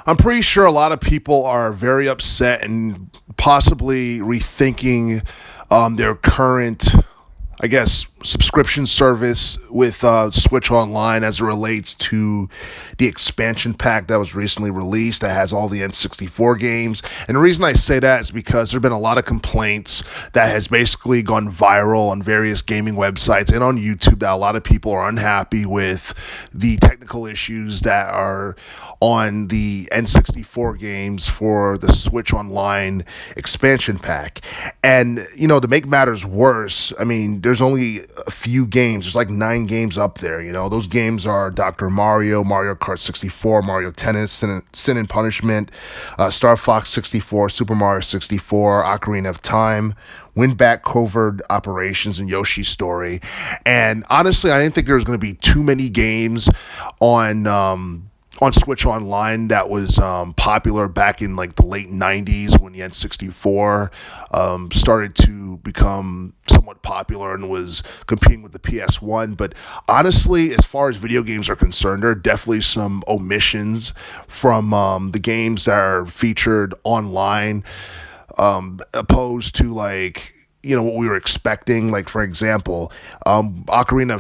I'm pretty sure a lot of people are very upset and possibly rethinking their current, I guess, subscription service with Switch Online as it relates to the expansion pack that was recently released that has all the N64 games. And the reason I say that is because there have been a lot of complaints that has basically gone viral on various gaming websites and on YouTube that a lot of people are unhappy with the technical issues that are on the N64 games for the Switch Online expansion pack. And, to make matters worse, I mean, there's only a few games. There's like 9 games up there. Those games are Dr. Mario, Mario Kart 64, Mario Tennis, Sin and Punishment, Star Fox 64, Super Mario 64, Ocarina of Time, Win-Back Covert Operations, and Yoshi's Story. And honestly, I didn't think there was going to be too many games on Switch Online that was popular back in like the late 90s when the N64 started to become somewhat popular and was competing with the PS1. But honestly, as far as video games are concerned, there are definitely some omissions from the games that are featured online opposed to what we were expecting. Like, for example, Ocarina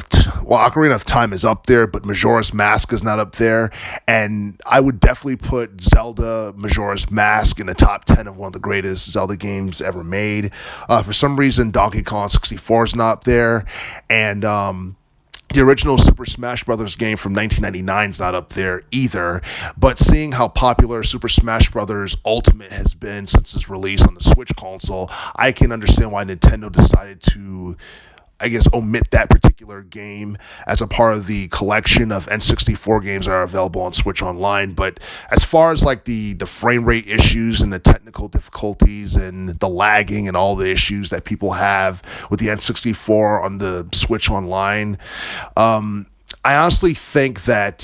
of Time is up there, but Majora's Mask is not up there. And I would definitely put Zelda Majora's Mask in the top 10 of one of the greatest Zelda games ever made. For some reason, Donkey Kong 64 is not up there. And the original Super Smash Bros. Game from 1999 is not up there either, but seeing how popular Super Smash Bros. Ultimate has been since its release on the Switch console, I can understand why Nintendo decided to, I guess, omit that particular game as a part of the collection of N64 games that are available on Switch Online. But as far as like the frame rate issues and the technical difficulties and the lagging and all the issues that people have with the N64 on the Switch Online, I honestly think that,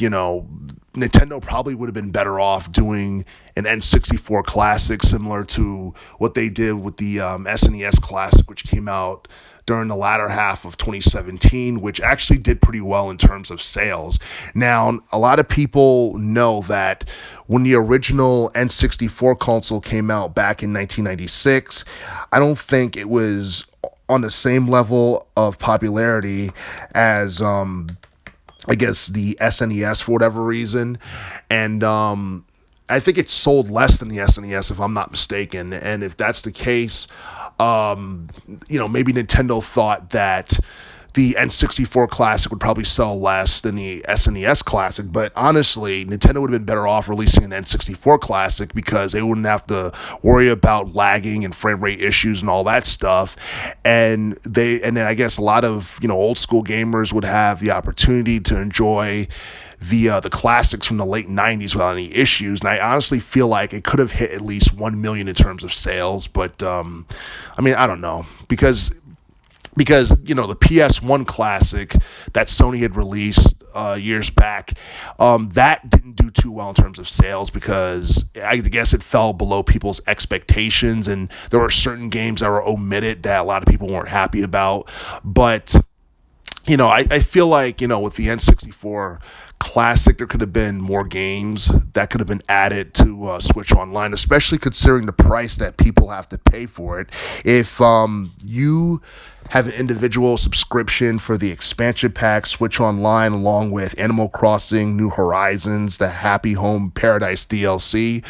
Nintendo probably would have been better off doing an N64 Classic similar to what they did with the SNES Classic, which came out during the latter half of 2017, which actually did pretty well in terms of sales. Now, a lot of people know that when the original N64 console came out back in 1996, I don't think it was on the same level of popularity as I guess the SNES for whatever reason. And I think it sold less than the SNES, if I'm not mistaken. And if that's the case, maybe Nintendo thought that the N64 Classic would probably sell less than the SNES Classic. But honestly, Nintendo would have been better off releasing an N64 Classic because they wouldn't have to worry about lagging and frame rate issues and all that stuff. And then I guess a lot of, old school gamers would have the opportunity to enjoy the classics from the late 90s without any issues. And I honestly feel like it could have hit at least 1 million in terms of sales. But, I don't know. Because the PS1 Classic that Sony had released years back, that didn't do too well in terms of sales because I guess it fell below people's expectations, and there were certain games that were omitted that a lot of people weren't happy about. But, I feel like, with the N64 Classic, there could have been more games that could have been added to Switch Online, especially considering the price that people have to pay for it. If you have an individual subscription for the expansion pack, Switch Online, along with Animal Crossing, New Horizons, the Happy Home Paradise DLC,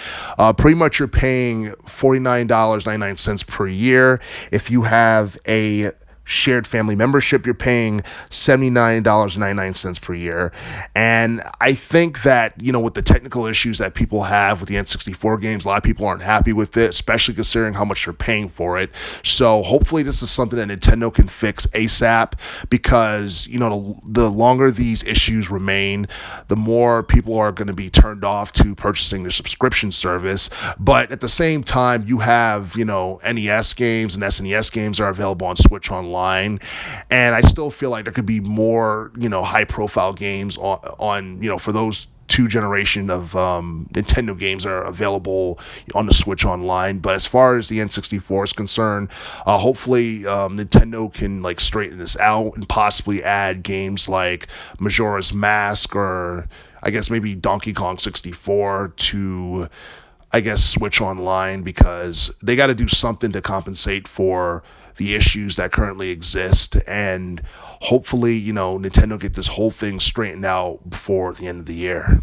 pretty much you're paying $49.99 per year. If you have a shared family membership, you're paying $79.99 per year. And I think that, with the technical issues that people have with the N64 games, a lot of people aren't happy with it, especially considering how much they're paying for it. So hopefully this is something that Nintendo can fix ASAP because, the longer these issues remain, the more people are going to be turned off to purchasing their subscription service. But at the same time, you have, NES games and SNES games are available on Switch Online. And I still feel like there could be more, high profile games on for those two generation of Nintendo games are available on the Switch Online. But as far as the N64 is concerned, hopefully Nintendo can like straighten this out and possibly add games like Majora's Mask, or I guess maybe Donkey Kong 64 to, I guess, Switch Online, because they got to do something to compensate for the issues that currently exist. And hopefully, Nintendo get this whole thing straightened out before the end of the year.